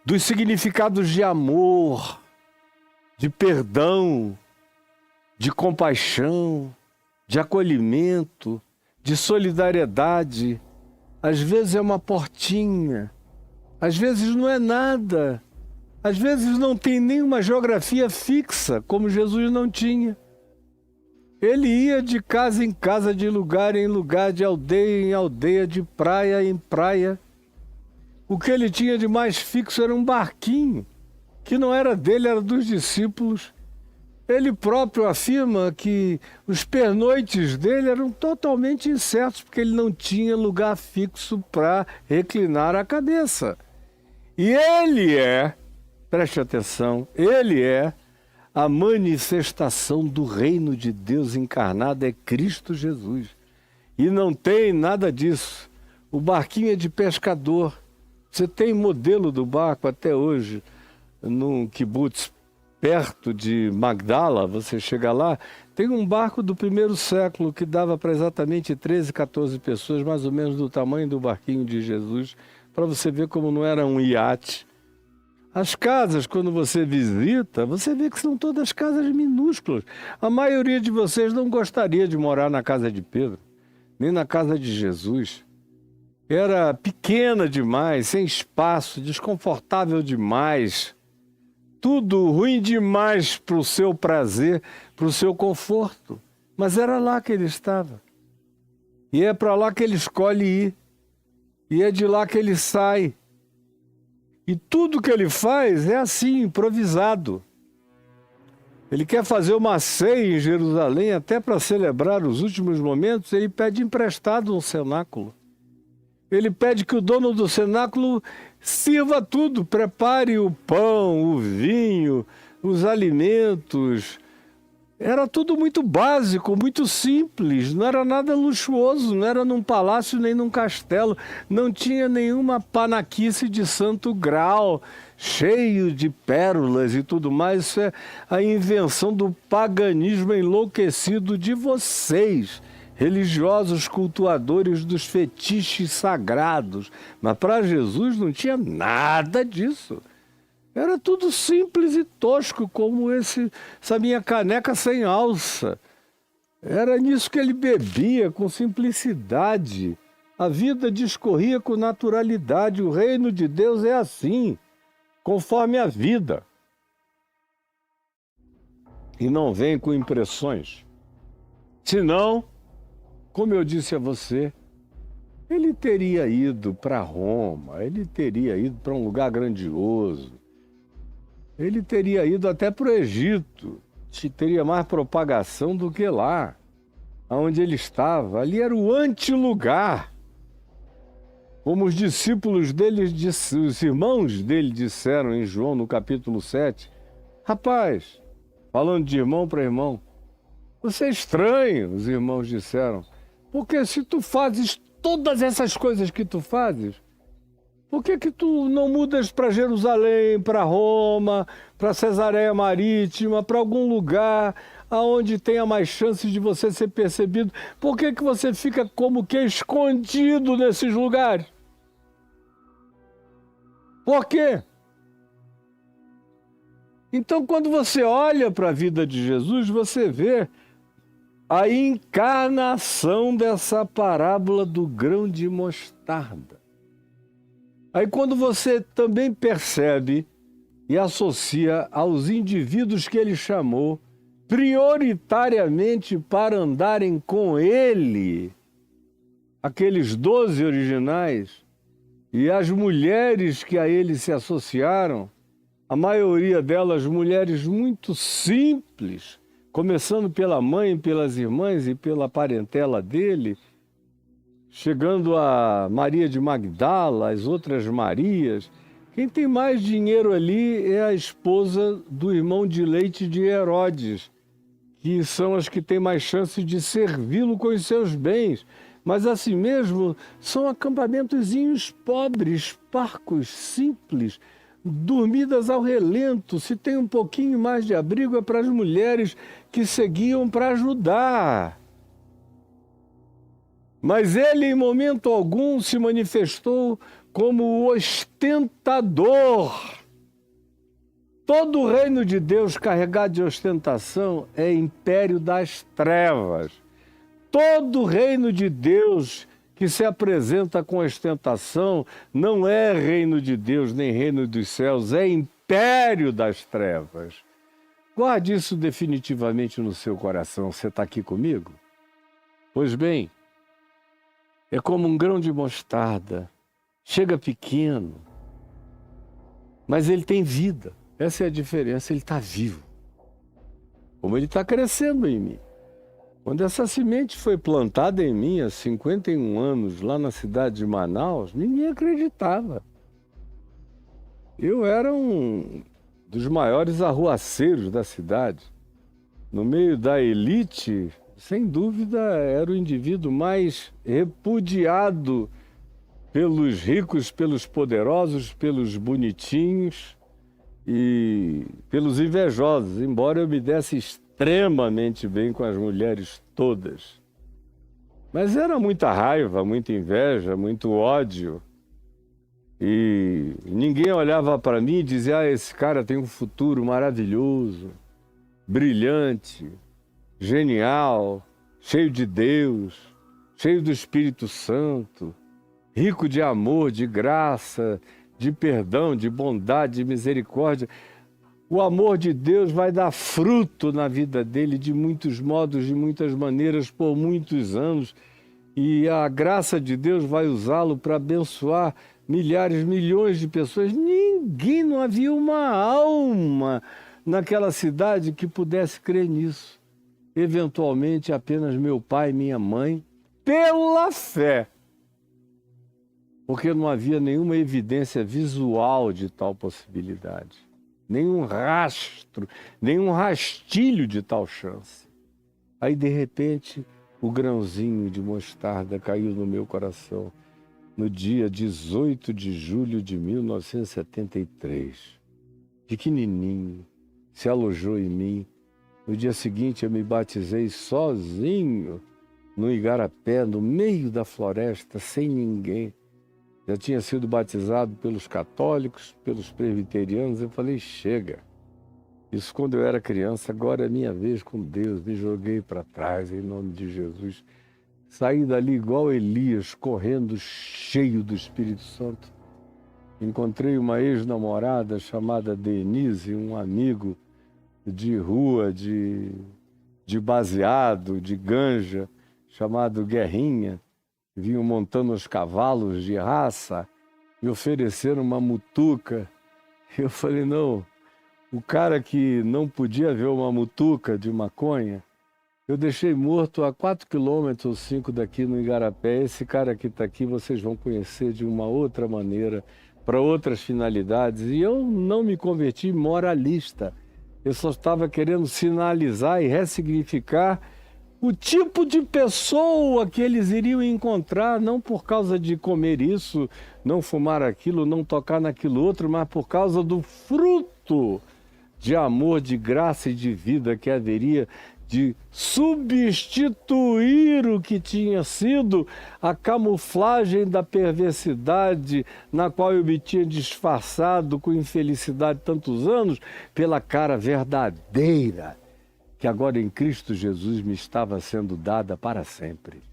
dos significados de amor, de perdão, de compaixão, de acolhimento, de solidariedade. Às vezes é uma portinha, às vezes não é nada, às vezes não tem nenhuma geografia fixa, como Jesus não tinha. Ele ia de casa em casa, de lugar em lugar, de aldeia em aldeia, de praia em praia. O que ele tinha de mais fixo era um barquinho, que não era dele, era dos discípulos. Ele próprio afirma que os pernoites dele eram totalmente incertos, porque ele não tinha lugar fixo para reclinar a cabeça. E ele é, preste atenção, ele é a manifestação do reino de Deus encarnado, é Cristo Jesus. E não tem nada disso. O barquinho é de pescador. Você tem modelo do barco até hoje, num kibutz perto de Magdala, você chega lá, tem um barco do primeiro século que dava para exatamente 13, 14 pessoas, mais ou menos do tamanho do barquinho de Jesus, para você ver como não era um iate. As casas, quando você visita, você vê que são todas casas minúsculas. A maioria de vocês não gostaria de morar na casa de Pedro, nem na casa de Jesus. Era pequena demais, sem espaço, desconfortável demais. Tudo ruim demais para o seu prazer, para o seu conforto. Mas era lá que ele estava. E é para lá que ele escolhe ir. E é de lá que ele sai. E tudo que ele faz é assim, improvisado. Ele quer fazer uma ceia em Jerusalém, até para celebrar os últimos momentos, ele pede emprestado um cenáculo. Ele pede que o dono do cenáculo sirva tudo, prepare o pão, o vinho, os alimentos. Era tudo muito básico, muito simples, não era nada luxuoso, não era num palácio nem num castelo, não tinha nenhuma panaquice de santo grau, cheio de pérolas e tudo mais. Isso é a invenção do paganismo enlouquecido de vocês, religiosos cultuadores dos fetiches sagrados. Mas para Jesus não tinha nada disso. Era tudo simples e tosco, como essa minha caneca sem alça. Era nisso que ele bebia, com simplicidade. A vida discorria com naturalidade. O reino de Deus é assim, conforme a vida. E não vem com impressões. Senão, como eu disse a você, ele teria ido para Roma, ele teria ido para um lugar grandioso, ele teria ido até para o Egito, teria mais propagação do que lá, onde ele estava. Ali era o antilugar. Como os discípulos dele, os irmãos dele disseram em João, no capítulo 7, rapaz, falando de irmão para irmão, você é estranho, os irmãos disseram, porque se tu fazes todas essas coisas que tu fazes, por que tu não mudas para Jerusalém, para Roma, para Cesareia Marítima, para algum lugar aonde tenha mais chances de você ser percebido? Por que você fica como que escondido nesses lugares? Por quê? Então, quando você olha para a vida de Jesus, você vê a encarnação dessa parábola do grão de mostarda. Aí quando você também percebe e associa aos indivíduos que ele chamou prioritariamente para andarem com ele, aqueles 12 originais, e as mulheres que a ele se associaram, a maioria delas mulheres muito simples, começando pela mãe, pelas irmãs e pela parentela dele, chegando a Maria de Magdala, as outras Marias. Quem tem mais dinheiro ali é a esposa do irmão de leite de Herodes, que são as que têm mais chance de servi-lo com os seus bens. Mas assim mesmo, são acampamentozinhos pobres, parcos, simples, dormidas ao relento. Se tem um pouquinho mais de abrigo é para as mulheres que seguiam para ajudar. Mas ele, em momento algum, se manifestou como o ostentador. Todo o reino de Deus carregado de ostentação é império das trevas. Todo o reino de Deus que se apresenta com ostentação não é reino de Deus nem reino dos céus, é império das trevas. Guarde isso definitivamente no seu coração. Você está aqui comigo? Pois bem, é como um grão de mostarda. Chega pequeno, mas ele tem vida. Essa é a diferença, ele está vivo. Como ele está crescendo em mim. Quando essa semente foi plantada em mim há 51 anos, lá na cidade de Manaus, ninguém acreditava. Eu era um dos maiores arruaceiros da cidade. No meio da elite, sem dúvida, era o indivíduo mais repudiado pelos ricos, pelos poderosos, pelos bonitinhos e pelos invejosos, embora eu me desse extremamente bem com as mulheres todas. Mas era muita raiva, muita inveja, muito ódio. E ninguém olhava para mim e dizia, esse cara tem um futuro maravilhoso, brilhante, genial, cheio de Deus, cheio do Espírito Santo, rico de amor, de graça, de perdão, de bondade, de misericórdia. O amor de Deus vai dar fruto na vida dele de muitos modos, de muitas maneiras, por muitos anos. E a graça de Deus vai usá-lo para abençoar milhares, milhões de pessoas. Ninguém, não havia uma alma naquela cidade que pudesse crer nisso. Eventualmente, apenas meu pai e minha mãe, pela fé. Porque não havia nenhuma evidência visual de tal possibilidade. Nenhum rastro, nenhum rastilho de tal chance. Aí, de repente, o grãozinho de mostarda caiu no meu coração no dia 18 de julho de 1973. Pequenininho, se alojou em mim. No dia seguinte, eu me batizei sozinho no igarapé, no meio da floresta, sem ninguém. Já tinha sido batizado pelos católicos, pelos presbiterianos. Eu falei, chega. Isso quando eu era criança, agora é minha vez com Deus. Me joguei para trás, em nome de Jesus. Saí dali igual Elias, correndo, cheio do Espírito Santo. Encontrei uma ex-namorada chamada Denise, um amigo de rua, de baseado, de ganja, chamado Guerrinha. Vinham montando os cavalos de raça e ofereceram uma mutuca. Eu falei, não, o cara que não podia ver uma mutuca de maconha, eu deixei morto a 4 quilômetros ou 5 daqui no Igarapé. Esse cara que está aqui, vocês vão conhecer de uma outra maneira, para outras finalidades. E eu não me converti moralista. Eu só estava querendo sinalizar e ressignificar o tipo de pessoa que eles iriam encontrar, não por causa de comer isso, não fumar aquilo, não tocar naquilo outro, mas por causa do fruto de amor, de graça e de vida que haveria de substituir o que tinha sido a camuflagem da perversidade na qual eu me tinha disfarçado com infelicidade tantos anos, pela cara verdadeira que agora em Cristo Jesus me estava sendo dada para sempre.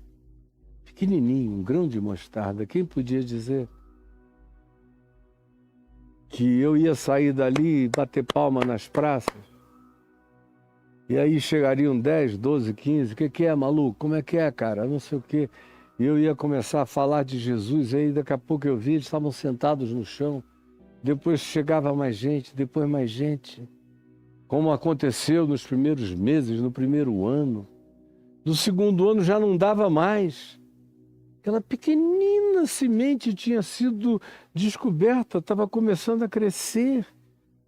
Pequenininho, um grão de mostarda, quem podia dizer que eu ia sair dali e bater palma nas praças? E aí chegariam 10, 12, 15, o que é, maluco? Como é que é, cara? Não sei o quê. E eu ia começar a falar de Jesus, e aí daqui a pouco eu vi, eles estavam sentados no chão. Depois chegava mais gente, depois mais gente. Como aconteceu nos primeiros meses, no primeiro ano. No segundo ano já não dava mais. Aquela pequenina semente tinha sido descoberta, estava começando a crescer.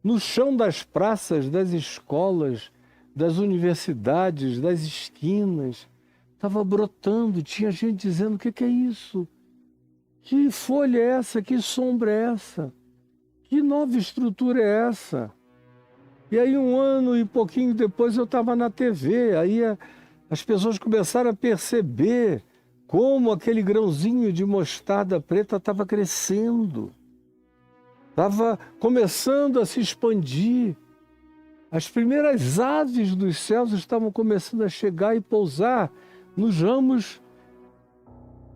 No chão das praças, das escolas, das universidades, das esquinas. Estava brotando, tinha gente dizendo, o que é isso? Que folha é essa? Que sombra é essa? Que nova estrutura é essa? E aí 1 ano e pouquinho depois eu estava na TV, aí as pessoas começaram a perceber como aquele grãozinho de mostarda preta estava crescendo, estava começando a se expandir. As primeiras aves dos céus estavam começando a chegar e pousar nos ramos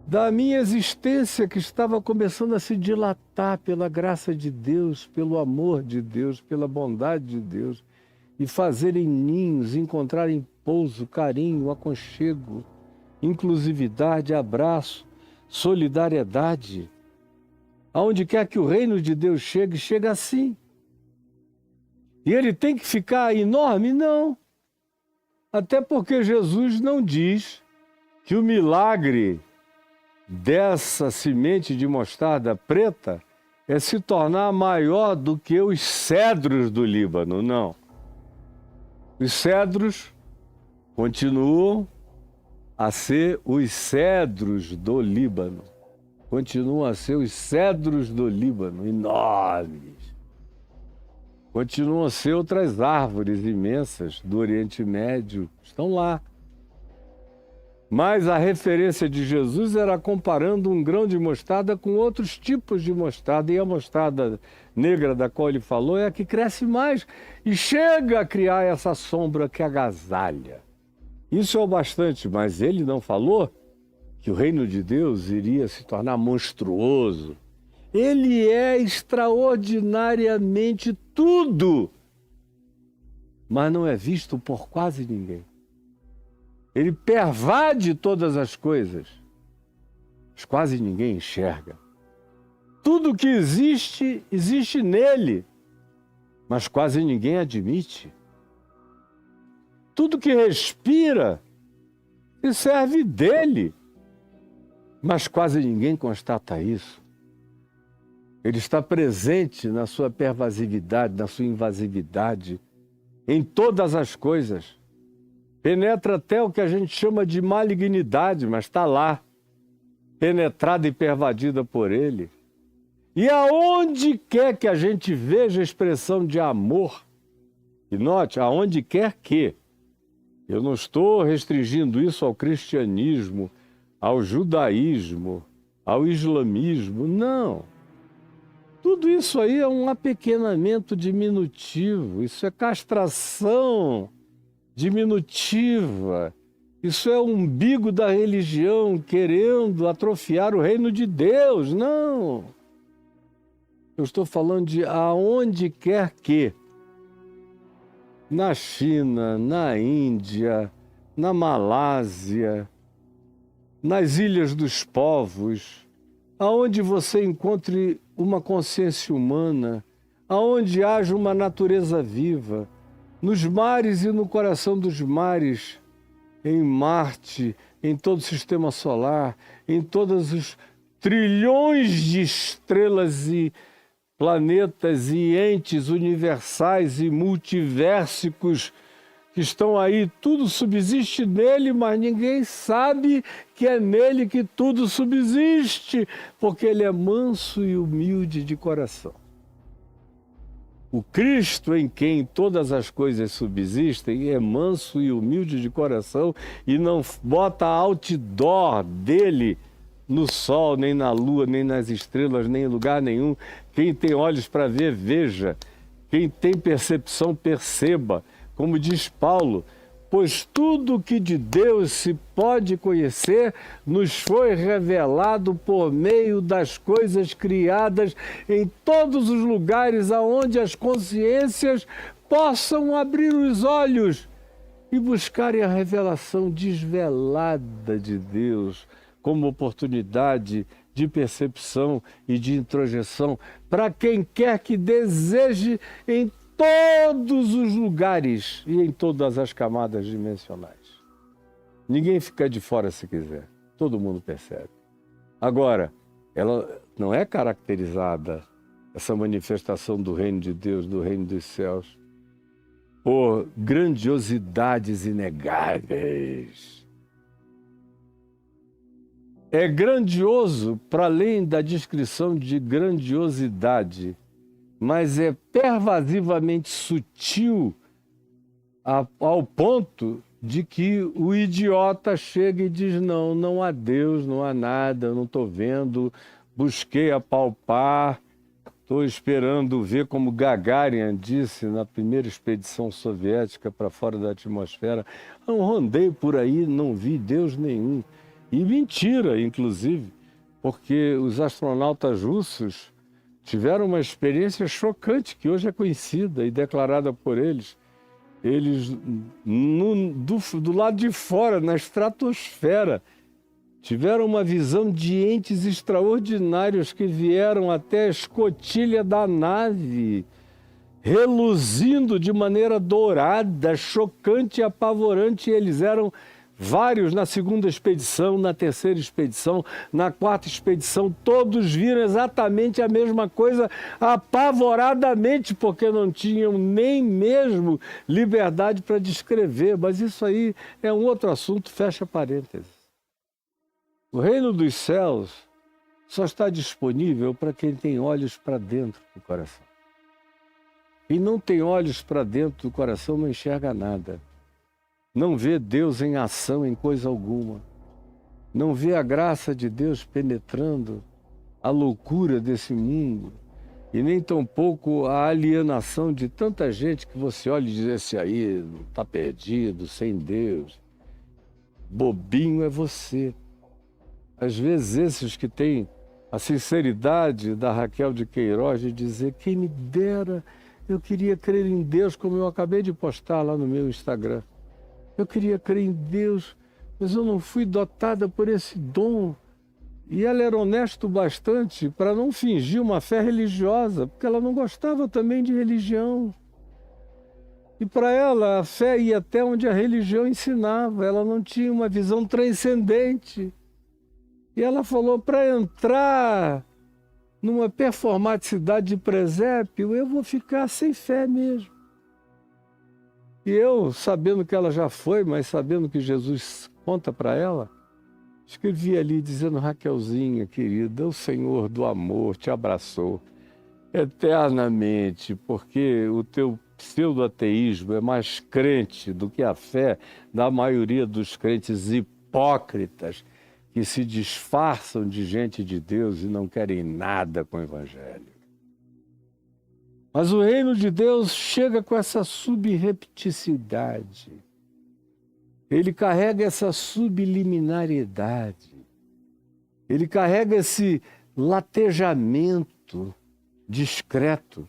da minha existência, que estava começando a se dilatar pela graça de Deus, pelo amor de Deus, pela bondade de Deus, e fazerem ninhos, encontrarem pouso, carinho, aconchego, inclusividade, abraço, solidariedade. Aonde quer que o reino de Deus chegue, chega assim. E ele tem que ficar enorme? Não. Até porque Jesus não diz que o milagre dessa semente de mostarda preta é se tornar maior do que os cedros do Líbano, não. Os cedros continuam a ser os cedros do Líbano. Continuam a ser os cedros do Líbano, enormes. Continuam a ser outras árvores imensas do Oriente Médio, estão lá. Mas a referência de Jesus era comparando um grão de mostarda com outros tipos de mostarda. E a mostarda negra da qual ele falou é a que cresce mais e chega a criar essa sombra que agasalha. Isso é o bastante, mas ele não falou que o reino de Deus iria se tornar monstruoso. Ele é extraordinariamente tudo, mas não é visto por quase ninguém. Ele pervade todas as coisas, mas quase ninguém enxerga. Tudo que existe, existe nele, mas quase ninguém admite. Tudo que respira, se serve dele, mas quase ninguém constata isso. Ele está presente na sua pervasividade, na sua invasividade, em todas as coisas. Penetra até o que a gente chama de malignidade, mas está lá, penetrada e pervadida por ele. E aonde quer que a gente veja a expressão de amor, e note, aonde quer que, eu não estou restringindo isso ao cristianismo, ao judaísmo, ao islamismo, não. Tudo isso aí é um apequenamento diminutivo, isso é castração diminutiva, Isso é o umbigo da religião querendo atrofiar o reino de Deus. Não! Eu estou falando de aonde quer que, na China, na Índia, na Malásia, nas Ilhas dos Povos, aonde você encontre uma consciência humana, aonde haja uma natureza viva, nos mares e no coração dos mares, em Marte, em todo o sistema solar, em todos os trilhões de estrelas e planetas e entes universais e multiversicos que estão aí, tudo subsiste nele, mas ninguém sabe que é nele que tudo subsiste, porque ele é manso e humilde de coração. O Cristo em quem todas as coisas subsistem é manso e humilde de coração e não bota outdoor dele no sol, nem na lua, nem nas estrelas, nem em lugar nenhum. Quem tem olhos para ver, veja. Quem tem percepção, perceba. Como diz Paulo, pois tudo que de Deus se pode conhecer nos foi revelado por meio das coisas criadas em todos os lugares aonde as consciências possam abrir os olhos e buscarem a revelação desvelada de Deus como oportunidade de percepção e de introjeção para quem quer que deseje em todos os lugares e em todas as camadas dimensionais. Ninguém fica de fora se quiser, todo mundo percebe. Agora, ela não é caracterizada, essa manifestação do reino de Deus, do reino dos céus, por grandiosidades inegáveis. É grandioso para além da descrição de grandiosidade, mas é pervasivamente sutil ao ponto de que o idiota chega e diz: não, não há Deus, não há nada, eu não estou vendo, busquei apalpar, estou esperando ver, como Gagarin disse na primeira expedição soviética para fora da atmosfera, eu rondei por aí, não vi Deus nenhum. E mentira, inclusive, porque os astronautas russos tiveram uma experiência chocante, que hoje é conhecida e declarada por eles. Eles, do lado de fora, na estratosfera, tiveram uma visão de entes extraordinários que vieram até a escotilha da nave, reluzindo de maneira dourada, chocante e apavorante. Eles eram vários na segunda expedição, na terceira expedição, na quarta expedição, todos viram exatamente a mesma coisa, apavoradamente, porque não tinham nem mesmo liberdade para descrever. Mas isso aí é um outro assunto, fecha parênteses. O reino dos céus só está disponível para quem tem olhos para dentro do coração. Quem não tem olhos para dentro do coração não enxerga nada. Não vê Deus em ação em coisa alguma. Não vê a graça de Deus penetrando a loucura desse mundo. E nem tampouco a alienação de tanta gente que você olha e diz: esse aí está perdido, sem Deus. Bobinho é você. Às vezes esses que têm a sinceridade da Raquel de Queiroz de dizer: quem me dera, eu queria crer em Deus, como eu acabei de postar lá no meu Instagram. Eu queria crer em Deus, mas eu não fui dotada por esse dom. E ela era honesta bastante para não fingir uma fé religiosa, porque ela não gostava também de religião. E para ela, a fé ia até onde a religião ensinava, ela não tinha uma visão transcendente. E ela falou: para entrar numa performaticidade de presépio, eu vou ficar sem fé mesmo. E eu, sabendo que ela já foi, mas sabendo que Jesus conta para ela, escrevi ali dizendo: Raquelzinha, querida, o Senhor do amor te abraçou eternamente, porque o teu pseudo-ateísmo é mais crente do que a fé da maioria dos crentes hipócritas que se disfarçam de gente de Deus e não querem nada com o Evangelho. Mas o reino de Deus chega com essa subrepticidade. ele carrega essa subliminaridade, ele carrega esse latejamento discreto,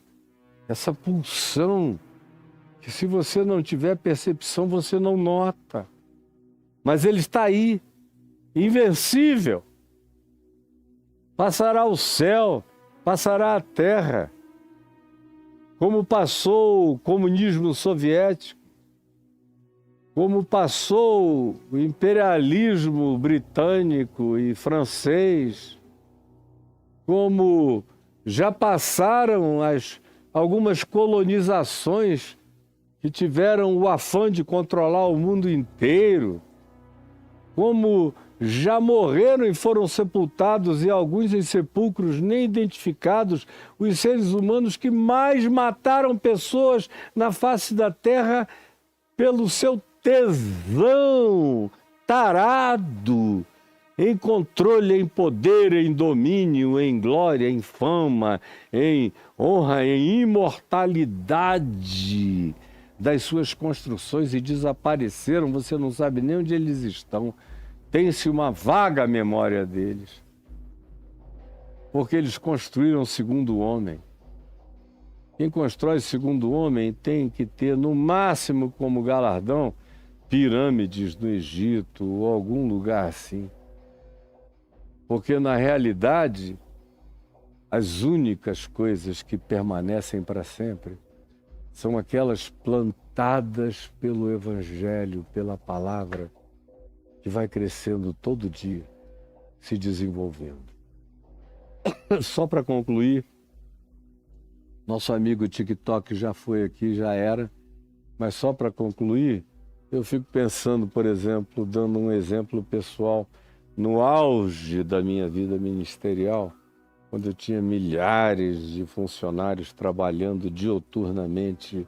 essa pulsão que, se você não tiver percepção, você não nota. Mas ele está aí, invencível. Passará o céu, passará a terra, como passou o comunismo soviético, como passou o imperialismo britânico e francês, como já passaram algumas colonizações que tiveram o afã de controlar o mundo inteiro, como já morreram e foram sepultados, e alguns em sepulcros nem identificados, os seres humanos que mais mataram pessoas na face da terra pelo seu tesão tarado em controle, em poder, em domínio, em glória, em fama, em honra, em imortalidade das suas construções, e desapareceram, você não sabe nem onde eles estão. Tem-se uma vaga memória deles, porque eles construíram segundo o homem. Quem constrói segundo o homem tem que ter, no máximo, como galardão, pirâmides no Egito ou algum lugar assim. Porque, na realidade, as únicas coisas que permanecem para sempre são aquelas plantadas pelo Evangelho, pela palavra, que vai crescendo todo dia, se desenvolvendo. Só para concluir, nosso amigo TikTok já foi aqui, já era, mas só para concluir, eu fico pensando, por exemplo, dando um exemplo pessoal, no auge da minha vida ministerial, quando eu tinha milhares de funcionários trabalhando diuturnamente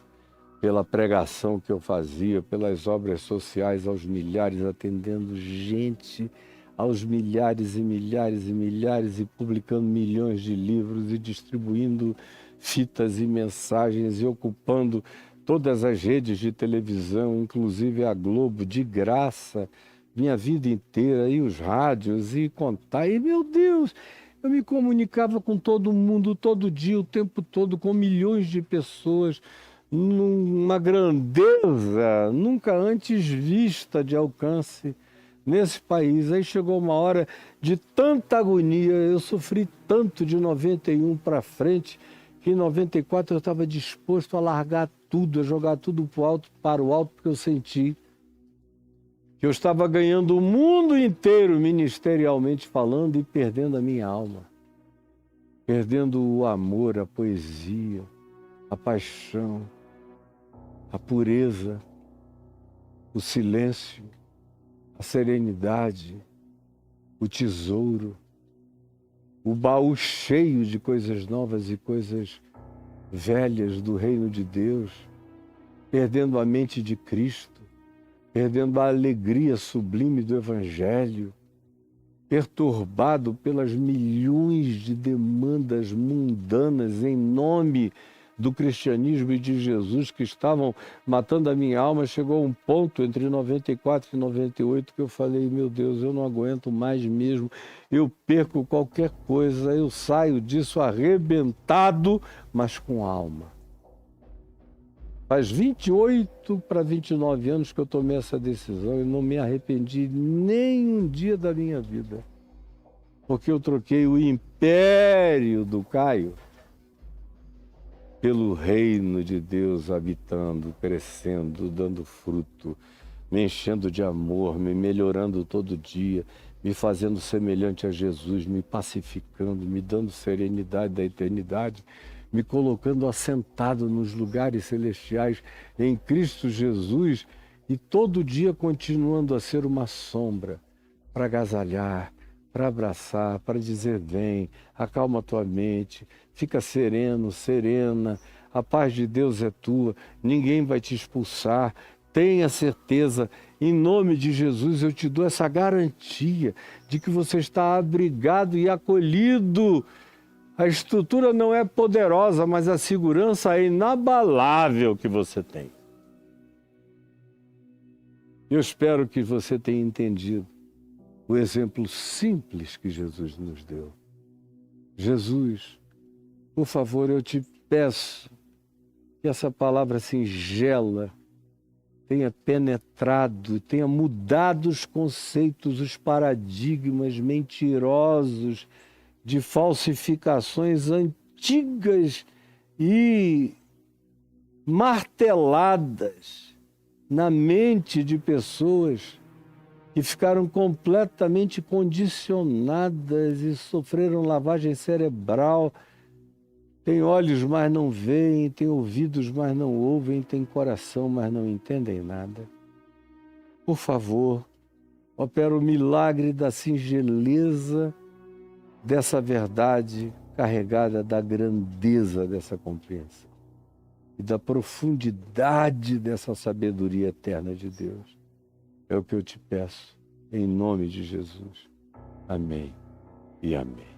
pela pregação que eu fazia, pelas obras sociais, aos milhares, atendendo gente, aos milhares e milhares e milhares, e publicando milhões de livros e distribuindo fitas e mensagens e ocupando todas as redes de televisão, inclusive a Globo, de graça, minha vida inteira, e os rádios, e contar, e meu Deus, eu me comunicava com todo mundo, todo dia, o tempo todo, com milhões de pessoas, numa grandeza nunca antes vista de alcance nesse país. Aí chegou uma hora de tanta agonia, eu sofri tanto de 91 para frente, que em 94 eu estava disposto a largar tudo, a jogar tudo para o alto, porque eu senti que eu estava ganhando o mundo inteiro, ministerialmente falando, e perdendo a minha alma, perdendo o amor, a poesia, a paixão, a pureza, o silêncio, a serenidade, o tesouro, o baú cheio de coisas novas e coisas velhas do reino de Deus, perdendo a mente de Cristo, perdendo a alegria sublime do Evangelho, perturbado pelas milhões de demandas mundanas em nome do cristianismo e de Jesus, que estavam matando a minha alma. Chegou um ponto entre 94 e 98 que eu falei, meu Deus, eu não aguento mais mesmo, eu perco qualquer coisa, eu saio disso arrebentado, mas com alma. Faz 28 para 29 anos que eu tomei essa decisão e não me arrependi nem um dia da minha vida, porque eu troquei o império do Caio pelo reino de Deus, habitando, crescendo, dando fruto, me enchendo de amor, me melhorando todo dia, me fazendo semelhante a Jesus, me pacificando, me dando serenidade da eternidade, me colocando assentado nos lugares celestiais em Cristo Jesus, e todo dia continuando a ser uma sombra para agasalhar, para abraçar, para dizer vem, acalma tua mente, fica sereno, serena, a paz de Deus é tua, ninguém vai te expulsar, tenha certeza, em nome de Jesus eu te dou essa garantia de que você está abrigado e acolhido. A estrutura não é poderosa, mas a segurança é inabalável que você tem. Eu espero que você tenha entendido o exemplo simples que Jesus nos deu. Jesus, por favor, eu te peço que essa palavra singela tenha penetrado, tenha mudado os conceitos, os paradigmas mentirosos de falsificações antigas e marteladas na mente de pessoas que ficaram completamente condicionadas e sofreram lavagem cerebral. Tem olhos, mas não veem, tem ouvidos, mas não ouvem, tem coração, mas não entendem nada. Por favor, opera o milagre da singeleza dessa verdade carregada da grandeza dessa compreensão e da profundidade dessa sabedoria eterna de Deus. É o que eu te peço, em nome de Jesus. Amém e amém.